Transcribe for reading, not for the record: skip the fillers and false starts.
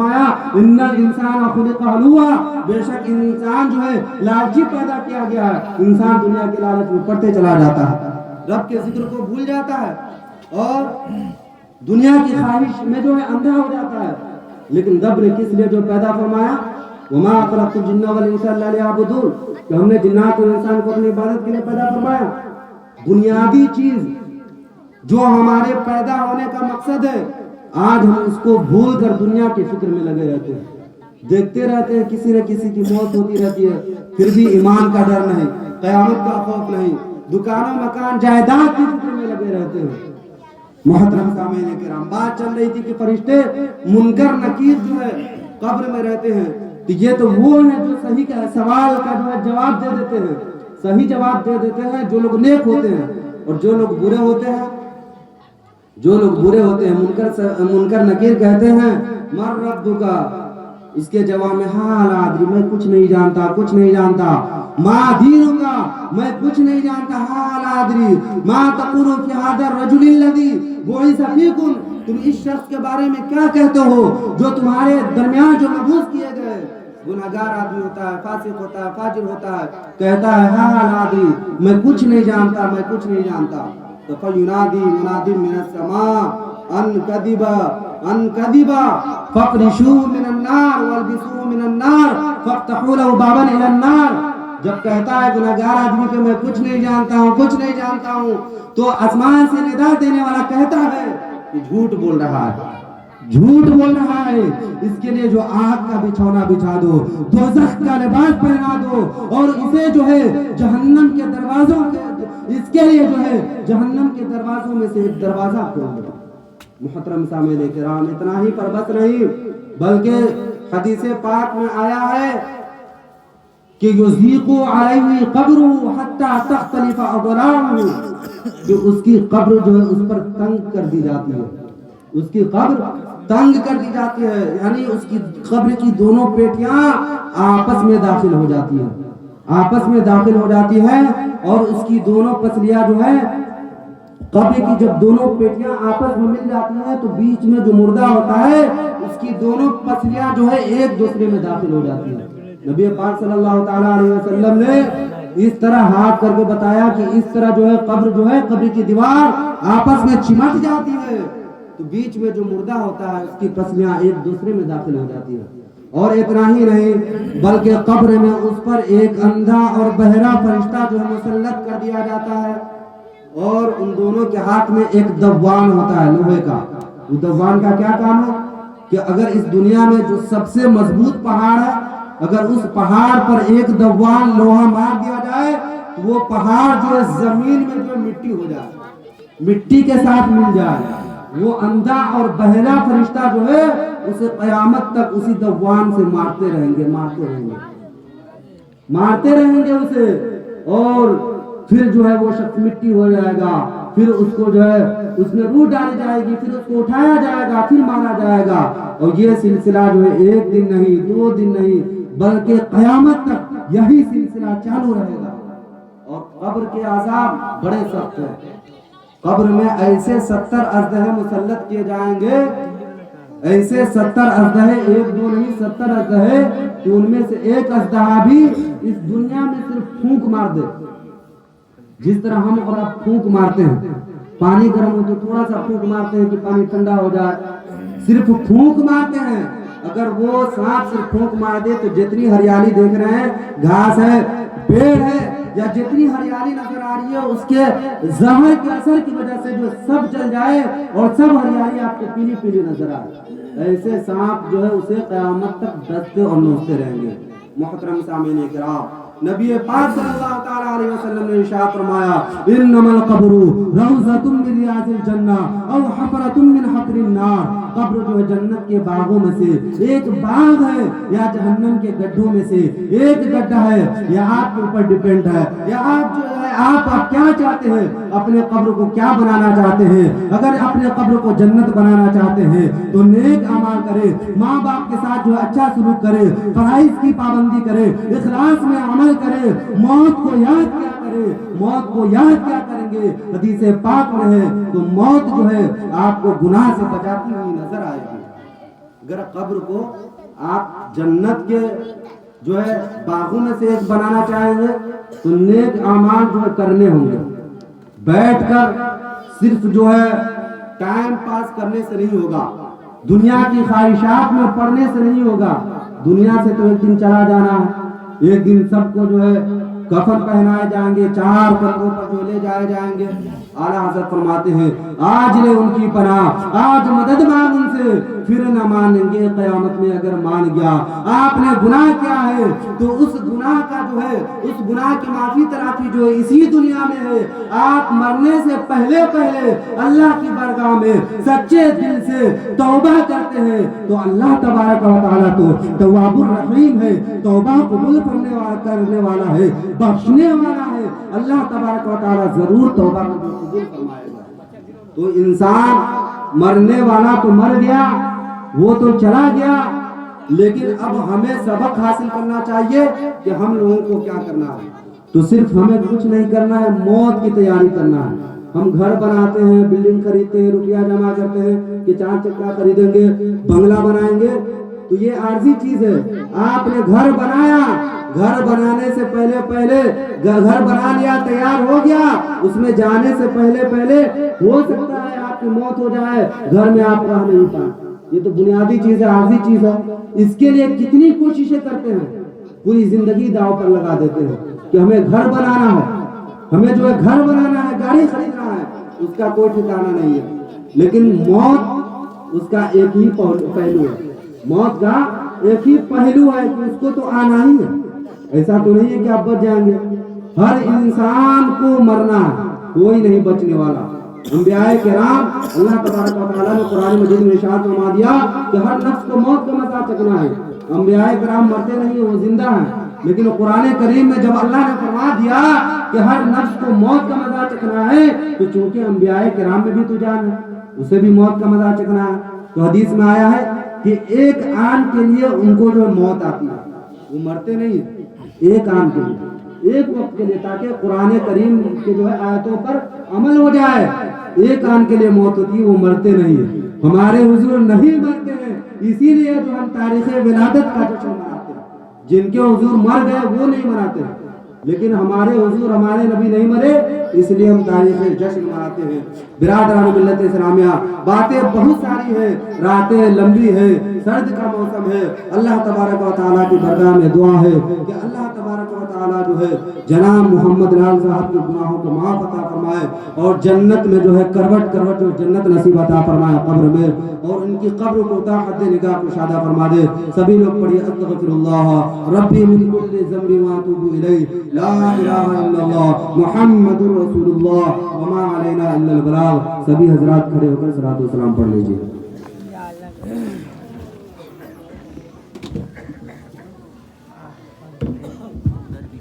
ان الانسان خلق ہلوعا، بے شک انسان جو ہے لالچی پیدا کیا گیا ہے. انسان دنیا کے لالچ میں پڑتے چلا جاتا ہے، رب کے ذکر کو بھول جاتا ہے اور دنیا کی خواہش میں جو ہے اندھا ہو جاتا ہے. لیکن رب نے کس لیے جو پیدا فرمایا، وما خلقت الجن والانس الا ليعبدون، کہ ہم نے جنات اور انسان کو اپنی عبادت کے لیے پیدا فرمایا. بنیادی چیز جو ہمارے پیدا ہونے کا مقصد ہے، آج ہم اس کو بھول کر دنیا کے فکر میں لگے رہتے ہیں. دیکھتے رہتے ہیں کسی نہ کسی کی موت ہوتی رہتی ہے، پھر بھی ایمان کا ڈر نہیں، قیامت کا خوف نہیں، دکانوں مکان جائیداد کی فکر میں لگے رہتے ہیں. محترم سامعین کرام، بات چل رہی تھی کہ فرشتے منکر نکیر جو ہے قبر میں رہتے ہیں. تو یہ تو وہ ہیں جو صحیح کا سوال کا جو ہے جواب دے دیتے ہیں، صحیح جواب دے دیتے ہیں، جو لوگ نیک ہوتے ہیں. اور جو لوگ برے ہوتے ہیں، جو لوگ برے ہوتے ہیں، منکر نکیر کہتے ہیں من ربک، اس کے جواب میں ہاں لا ادری، میں کچھ نہیں جانتا، کچھ نہیں جانتا. ما دینک، میں کچھ نہیں جانتا. ہاں لا ادری ما تقول فی ھذا الرجل الذی بعث فیکم، تم اس شخص کے بارے میں کیا کہتے ہو جو تمہارے درمیان جو مبعوث کیے گئے. گنہگار آدمی ہوتا ہے، فاسق ہوتا ہے، فاجر ہوتا ہے، کہتا ہے ہاں لا ادری، میں کچھ نہیں جانتا، میں کچھ نہیں جانتا. تو فینادی منادی من السماء ان کذبا فافرشوه من النار والبسوه من النار فافتحوا له بابا الى النار. جب کہتا ہے گنہگار آدمی کہ میں کچھ نہیں جانتا ہوں، کچھ نہیں جانتا ہوں، تو آسمان سے ندا دینے والا کہتا ہے کہ جھوٹ بول رہا ہے، جھوٹ بول رہا ہے. اس کے لیے جو آگ کا بچھونا بچھا دو، دوزخ کا لباس پہنا دو، اور اسے جو ہے جہنم کے دروازوں کے، اس کے لیے جو ہے جہنم کے دروازوں میں سے ایک دروازہ کھول دو. محترم سامعین کرام، اتنا ہی پر بس نہیں، بلکہ حدیث پاک میں آیا ہے کہ یذیق علیہ قبرہ حتی تختلف اضلاعہ، کہ اس کی قبر جو ہے اس پر تنگ کر دی جاتی ہے، اس کی قبر تنگ کر دی جاتی ہے، یعنی اس کی قبر کی دونوں پیٹیاں آپس میں داخل ہو جاتی ہیں، آپس میں داخل ہو جاتی ہے. اور اس کی دونوں پسلیاں جو ہے قبر کی جب دونوں پیٹیاں آپس میں مل جاتی ہیں تو بیچ میں جو مردہ ہوتا ہے اس کی دونوں پسلیاں جو ہے ایک دوسرے میں داخل ہو جاتی ہیں. نبی پاک صلی اللہ تعالی علیہ وسلم نے اس طرح ہاتھ کر کے بتایا کہ اس طرح جو ہے قبر کی دیوار آپس میں چمٹ جاتی ہے تو بیچ میں جو مردہ ہوتا ہے اس کی پسلیاں ایک دوسرے میں داخل ہو جاتی ہیں. اور اتنا ہی نہیں بلکہ قبر میں اس پر ایک اندھا اور بہرا فرشتہ جو ہے مسلط کر دیا جاتا ہے، اور ان دونوں کے ہاتھ میں ایک دوان ہوتا ہے لوہے کا. وہ دوان کا کیا کام ہے کہ اگر اس دنیا میں جو سب سے مضبوط پہاڑ ہے، اگر اس پہاڑ پر ایک دوان لوہا مار دیا جائے تو وہ پہاڑ جو ہے زمین میں جو مٹی ہو جائے، مٹی کے ساتھ مل جائے. وہ اندھا اور بہرا فرشتہ جو ہے اسے قیامت تک اسی دوان سے مارتے رہیں گے، مارتے رہیں گے اسے، اور پھر جو ہے وہ شخص مٹی ہو جائے گا. پھر اس کو جو ہے اس میں روح ڈالی جائے گی، پھر اس کو اٹھایا جائے گا، پھر مارا جائے گا. اور یہ سلسلہ جو ہے ایک دن نہیں، 2 دن نہیں، بلکہ قیامت تک یہی سلسلہ چالو رہے گا. اور قبر کے عذاب بڑے سخت ہیں. قبر میں ایسے 70 اژدہے مسلط کیے جائیں گے، ایسے 70 اژدہے، 1 2 نہیں 70 اژدہے، کہ ان میں سے ایک اژدہا بھی اس دنیا میں صرف پھونک مار دے. جس طرح ہم اور آپ پھونک مارتے ہیں، پانی گرم ہو تو تھوڑا سا پھونک مارتے ہیں کہ پانی ٹھنڈا ہو جائے، صرف پھونک مارتے ہیں. اگر وہ سانپ صرف پھونک مار دے تو جتنی ہریالی دیکھ رہے ہیں، گھاس ہے، پیڑ ہے، یا جتنی ہریالی نظر آ رہی ہے اس کے زہر کے اثر کی وجہ سے جو سب جل جائے اور سب ہریالی آپ کو پیلی پیلی نظر آئے. ایسے سانپ جو ہے اسے قیامت تک ڈستے اور نوچتے رہیں گے. محترم سامعین کرام، نبی پاک صلی اللہ تعالی علیہ وسلم نے ارشاد فرمایا انما القبر روضۃ من ریاض الجنہ او حفرۃ من حفر النار. قبر جو ہے جنت کے باغوں میں سے ایک باغ ہے یا جہنم کے گڈھوں میں سے ایک گڈھا ہے. یہ آپ کے اوپر ڈیپینڈ ہے، یا آپ جو ہے آپ کیا چاہتے ہیں، اپنے قبر کو کیا بنانا چاہتے ہیں. اگر اپنے قبر کو جنت بنانا چاہتے ہیں تو نیک اعمال کرے، ماں باپ کے ساتھ جو ہے اچھا سلوک کرے، فرائض کی پابندی کرے، اخلاص میں عمل کرے، موت کو یاد کیا کرے. موت کو یاد کیا کریں گے؟ حدیث پاک میں ہے تو موت جو ہے آپ کو گناہ سے بچاتی ہوئی نظر آئے گی. اگر قبر کو آپ جنت کے جو ہے باغوں میں سے ایک بنانا چاہیں گے تو نیک اعمال جو ہے کرنے ہوں گے. بیٹھ کر صرف جو ہے ٹائم پاس کرنے سے نہیں ہوگا, دنیا کی خواہشات میں پڑنے سے نہیں ہوگا. دنیا سے تو ایک دن چلا جانا ہے, ایک دن سب کو جو ہے کفن پہنائے جائیں گے, 4 کندھوں پر جو لے جائے جائیں گے. اعلیٰ حضرت فرماتے ہیں آج لے ان کی پناہ, آج مدد مانگ ان سے, پھر نہ مانیں گے قیامت میں اگر مان گیا. آپ نے گناہ کیا ہے تو اس گناہ کا جو ہے اس گناہ کی معافی تلافی جو ہے اسی دنیا میں ہے. آپ مرنے سے پہلے اللہ کی بارگاہ میں سچے دل سے توبہ کرتے ہیں تو اللہ تبارک و تعالیٰ تو تواب الرحیم ہے, توبہ قبول کرنے والا ہے, بخشنے والا ہے. اللہ تبارک و تعالیٰ ضرور توبہ قبول فرمائے گا. تو انسان مرنے والا تو مر گیا, وہ تو چلا گیا, لیکن اب ہمیں سبق حاصل کرنا چاہیے کہ ہم لوگوں کو کیا کرنا ہے. تو صرف ہمیں کچھ نہیں کرنا ہے, موت کی تیاری کرنا ہے. ہم گھر بناتے ہیں, بلڈنگ خریدتے ہیں, روپیہ جمع کرتے ہیں کہ 4 چکا خریدیں گے, بنگلہ بنائیں گے, تو یہ عارضی چیز ہے. آپ نے گھر بنایا, گھر بنانے سے پہلے گھر بنا لیا, تیار ہو گیا, اس میں جانے سے پہلے ہو سکتا ہے آپ کی موت ہو جائے, گھر میں آپ رہ نہیں پائیں. یہ تو بنیادی چیز ہے, عارضی چیز ہے. اس کے لیے کتنی کوششیں کرتے ہیں, پوری زندگی داؤ پر لگا دیتے ہیں کہ ہمیں گھر بنانا ہے, ہمیں جو ہے گھر بنانا ہے, گاڑی خریدنا ہے, اس کا کوئی ٹھکانہ نہیں ہے. لیکن موت اس کا ایک ہی پہلو ہے, موت کا ایک ہی پہلو ہے کہ اس کو تو آنا ہی ہے. ایسا تو نہیں ہے کہ آپ بچ جائیں گے, ہر انسان کو مرنا ہے, کوئی نہیں بچنے والا. انبیاء کرام اللہ تبارک و تعالیٰ نے قرآن مجید میں ارشاد فرما دیا کہ ہر نفس کو موت کا مزہ چکھنا ہے. انبیاء کرام مرتے نہیں, وہ زندہ ہیں, لیکن قرآن کریم میں جب اللہ نے فرما دیا کہ ہر نفس کو موت کا مزہ چکھنا ہے, تو چونکہ انبیاء کرام میں بھی تو جان ہے, اسے بھی موت کا مزہ چکھنا ہے. تو حدیث میں آیا ہے کہ ایک آن کے لیے ان کو جو موت آتی ہے, وہ مرتے نہیں ہیں, ایک آن کے لیے, ایک وقت کے لیے, تاکہ قرآن کریم کے جو ہے آیتوں پر عمل ہو جائے. ایک آن کے لیے موت ہوتی ہے, وہ مرتے نہیں ہیں. ہمارے حضور نہیں مرتے ہیں, اسی لیے جو ہم تاریخ ولادت کا جشن مناتے ہیں. جن کے حضور مر گئے وہ نہیں مناتے, لیکن ہمارے حضور ہمارے نبی نہیں مرے, اس لیے ہم تاریخ جشن مناتے ہیں. برادران ملت اسلامیہ, باتیں بہت ساری ہیں, راتیں لمبی ہیں, سرد کا موسم ہے. اللہ تبارک و تعالیٰ کی بارگاہ میں دعا ہے کہ اللہ تبارک و تعالیٰ جو ہے جناب محمد لال صاحب کے گناہوں کو معاف عطا فرمائے, اور جنت میں جو ہے کروٹ جو جنت نصیب عطا فرمائے قبر میں, اور ان کی قبر کو تا حد نگاہ کو شادہ فرما دے. سبھی لوگ پڑھیے استغفر اللہ ربی من کل ذنب واتوب الیہ, لا الہ الا اللہ محمد رسول اللہ وما علینا الا البلاغ. سبھی حضرات کھڑے ہو کر صلاۃ و سلام پڑھ لیجیے.